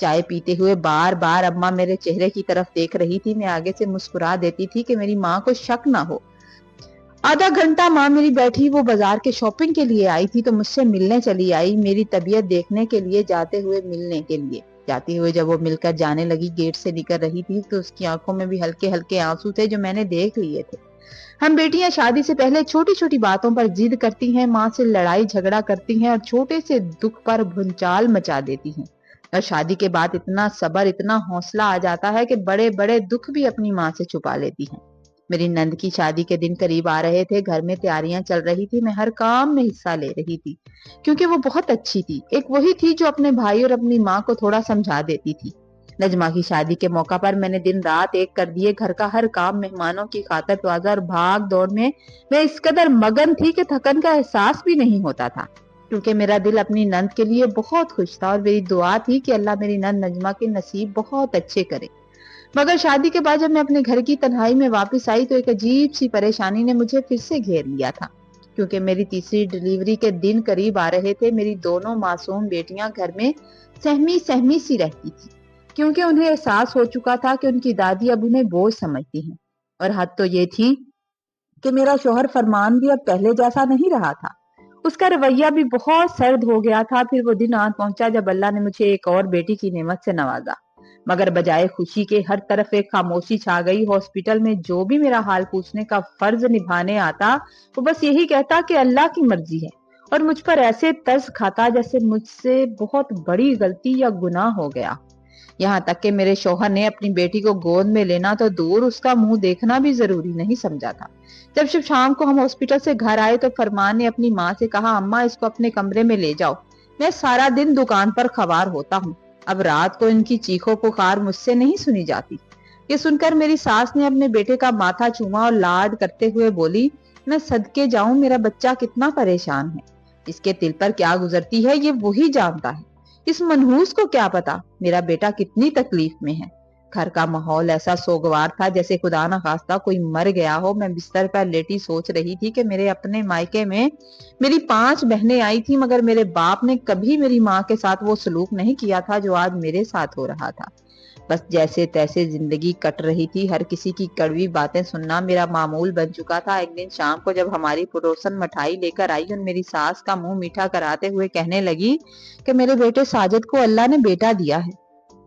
چائے پیتے ہوئے بار بار اماں میرے چہرے کی طرف دیکھ رہی تھی. میں آگے سے مسکرا دیتی تھی کہ میری ماں کو شک نہ ہو. آدھا گھنٹہ ماں میری بیٹھی وہ بازار کے شاپنگ کے لیے آئی تھی تو مجھ سے ملنے چلی آئی, میری طبیعت دیکھنے کے لیے, جاتے ہوئے ملنے کے لیے. جاتی ہوئے جب وہ مل کر جانے لگی, گیٹ سے نکل رہی تھی تو اس کی آنکھوں میں بھی ہلکے ہلکے آنسو تھے جو میں نے دیکھ لیے تھے. ہم بیٹیاں شادی سے پہلے چھوٹی چھوٹی باتوں پر ضد کرتی ہیں, ماں سے لڑائی جھگڑا کرتی ہیں اور چھوٹے سے دکھ پر بھونچال مچا دیتی ہیں, اور شادی کے بعد اتنا صبر, اتنا حوصلہ آ جاتا ہے کہ بڑے بڑے دکھ بھی اپنی ماں سے چھپا لیتی ہیں. میری نند کی شادی کے دن قریب آ رہے تھے, گھر میں تیاریاں چل رہی تھی, میں ہر کام میں حصہ لے رہی تھی کیونکہ وہ بہت اچھی تھی. ایک وہی تھی جو اپنے بھائی اور اپنی ماں کو تھوڑا سمجھا دیتی تھی. نجمہ کی شادی کے موقع پر میں نے دن رات ایک کر دیے, گھر کا ہر کام, مہمانوں کی خاطر توازہ اور بھاگ دوڑ میں اس قدر مگن تھی کہ تھکن کا احساس بھی نہیں ہوتا تھا, کیونکہ میرا دل اپنی نند کے لیے بہت خوش تھا اور میری دعا تھی کہ اللہ میری نند نجمہ کے نصیب بہت اچھے کرے. مگر شادی کے بعد جب میں اپنے گھر کی تنہائی میں واپس آئی تو ایک عجیب سی پریشانی نے مجھے پھر سے گھیر لیا تھا, کیونکہ میری تیسری ڈلیوری کے دن قریب آ رہے تھے. میری دونوں معصوم بیٹیاں گھر میں سہمی سہمی سی رہتی تھی, کیونکہ انہیں احساس ہو چکا تھا کہ ان کی دادی اب انہیں بوجھ سمجھتی ہیں. اور حد تو یہ تھی کہ میرا شوہر فرمان بھی اب پہلے جیسا نہیں رہا تھا, اس کا رویہ بھی بہت سرد ہو گیا تھا. پھر وہ دن آن پہنچا جب اللہ نے مجھے ایک اور بیٹی کی نعمت سے نوازا, مگر بجائے خوشی کے ہر طرف ایک خاموشی چھا گئی. ہاسپٹل میں جو بھی میرا حال پوچھنے کا فرض نبھانے آتا وہ بس یہی کہتا کہ اللہ کی مرضی ہے, اور مجھ پر ایسے ترس کھاتا جیسے مجھ سے بہت بڑی غلطی یا گناہ ہو گیا. یہاں تک کہ میرے شوہر نے اپنی بیٹی کو گود میں لینا تو دور, اس کا منہ دیکھنا بھی ضروری نہیں سمجھا تھا. جب شام کو ہم ہاسپٹل سے گھر آئے تو فرمان نے اپنی ماں سے کہا, اماں اس کو اپنے کمرے میں لے جاؤ, میں سارا دن دکان پر خوار ہوتا ہوں, اب رات کو ان کی چیخوں پکار مجھ سے نہیں سنی جاتی. یہ سن کر میری ساس نے اپنے بیٹے کا ماتھا چوما اور لاڈ کرتے ہوئے بولی, میں صدقے جاؤں, میرا بچہ کتنا پریشان ہے, اس کے دل پر کیا گزرتی ہے یہ وہی جانتا ہے, اس منحوس کو کیا پتا میرا بیٹا کتنی تکلیف میں ہے. گھر کا ماحول ایسا سوگوار تھا جیسے خدا نہ خواستہ کوئی مر گیا ہو. میں بستر پر لیٹی سوچ رہی تھی کہ میرے اپنے مائکے میں میری 5 بہنیں آئی تھی, مگر میرے باپ نے کبھی میری ماں کے ساتھ وہ سلوک نہیں کیا تھا جو آج میرے ساتھ ہو رہا تھا. بس جیسے تیسے زندگی کٹ رہی تھی, ہر کسی کی کڑوی باتیں سننا میرا معمول بن چکا تھا. ایک دن شام کو جب ہماری پڑوسن مٹھائی لے کر آئی اور میری ساس کا منہ میٹھا کراتے ہوئے کہنے لگی کہ میرے بیٹے ساجد کو اللہ نے بیٹا دیا ہے,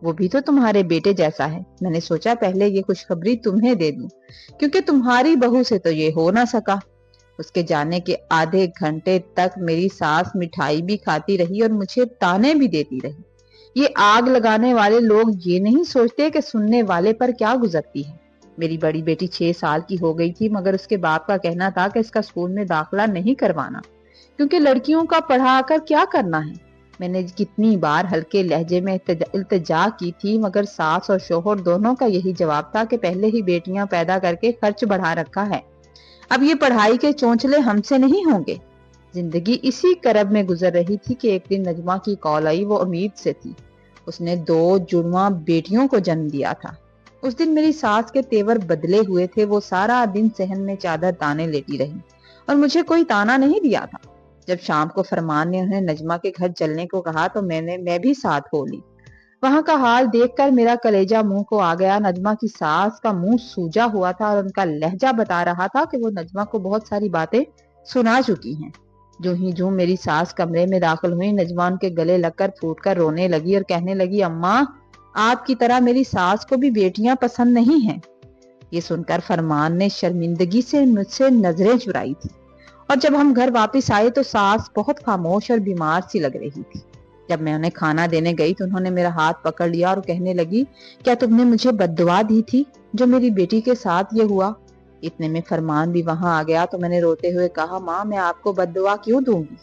وہ بھی تو تمہارے بیٹے جیسا ہے, میں نے سوچا پہلے یہ خوشخبری تمہیں دے دوں, کیونکہ تمہاری بہو سے تو یہ ہو نہ سکا. اس کے جانے کے آدھے گھنٹے تک میری ساس مٹھائی بھی کھاتی رہی اور مجھے تانے بھی دیتی رہی. یہ آگ لگانے والے لوگ یہ نہیں سوچتے کہ سننے والے پر کیا گزرتی ہے. میری بڑی بیٹی 6 سال کی ہو گئی تھی, مگر اس کے باپ کا کہنا تھا کہ اس کا اسکول میں داخلہ نہیں کروانا, کیونکہ لڑکیوں کا پڑھا کر کیا کرنا ہے. میں نے کتنی بار ہلکے لہجے میں التجا کی تھی, مگر ساس اور شوہر دونوں کا یہی جواب تھا کہ پہلے ہی بیٹیاں پیدا کر کے خرچ بڑھا رکھا ہے, اب یہ پڑھائی کے چونچلے ہم سے نہیں ہوں گے. زندگی اسی کرب میں گزر رہی تھی کہ ایک دن نجمہ کی کال آئی. وہ امید سے تھی, اس نے 2 جڑواں بیٹیوں کو جنم دیا تھا. اس دن میری ساس کے تیور بدلے ہوئے تھے, وہ سارا دن صحن میں چادر تانے لیٹی رہی اور مجھے کوئی تانا نہیں دیا تھا. جب شام کو فرمان نے انہیں نجمہ کے گھر چلنے کو کہا تو میں بھی ساتھ ہو لی. وہاں کا حال دیکھ کر میرا کلیجہ منہ کو آ گیا. نجمہ کی ساس کا منہ سوجا ہوا تھا اور ان کا لہجہ بتا رہا تھا کہ وہ نجمہ کو بہت ساری باتیں سنا چکی ہیں. جو میری ساس کمرے میں داخل ہوئی, نجمہ ان کے گلے لگ کر پھوٹ کر رونے لگی اور کہنے لگی, اماں آپ کی طرح میری ساس کو بھی بیٹیاں پسند نہیں ہیں. یہ سن کر فرمان نے شرمندگی سے مجھ سے نظریں چرائی تھی, اور جب ہم گھر واپس آئے تو ساس بہت خاموش اور بیمار سی لگ رہی تھی. جب میں انہیں کھانا دینے گئی تو انہوں نے میرا ہاتھ پکڑ لیا اور کہنے لگی, کیا تم نے مجھے بد دعا دی تھی جو میری بیٹی کے ساتھ یہ ہوا؟ اتنے میں فرمان بھی وہاں آ گیا تو میں نے روتے ہوئے کہا, ماں میں آپ کو بد دعا کیوں دوں گی؟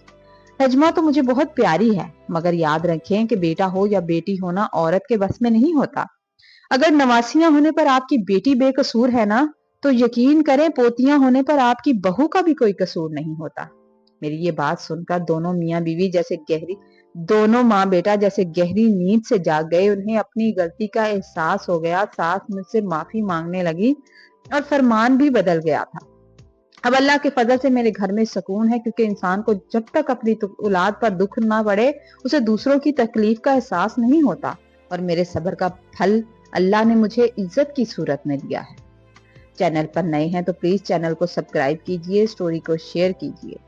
نجمہ تو مجھے بہت پیاری ہے, مگر یاد رکھیں کہ بیٹا ہو یا بیٹی ہونا عورت کے بس میں نہیں ہوتا. اگر نواسیاں ہونے پر آپ کی بیٹی بے قصور ہے نا, تو یقین کریں پوتیاں ہونے پر آپ کی بہو کا بھی کوئی قصور نہیں ہوتا. میری یہ بات سن کر دونوں ماں بیٹا جیسے گہری نیند سے جاگ گئے. انہیں اپنی غلطی کا احساس ہو گیا. ساس مجھ سے معافی مانگنے لگی اور فرمان بھی بدل گیا تھا. اب اللہ کے فضل سے میرے گھر میں سکون ہے, کیونکہ انسان کو جب تک اپنی اولاد پر دکھ نہ پڑے اسے دوسروں کی تکلیف کا احساس نہیں ہوتا. اور میرے صبر کا پھل اللہ نے مجھے عزت کی صورت میں دیا ہے۔ چینل پر نئے ہیں تو پلیز چینل کو سبسکرائب کیجئے، سٹوری کو شیئر کیجئے۔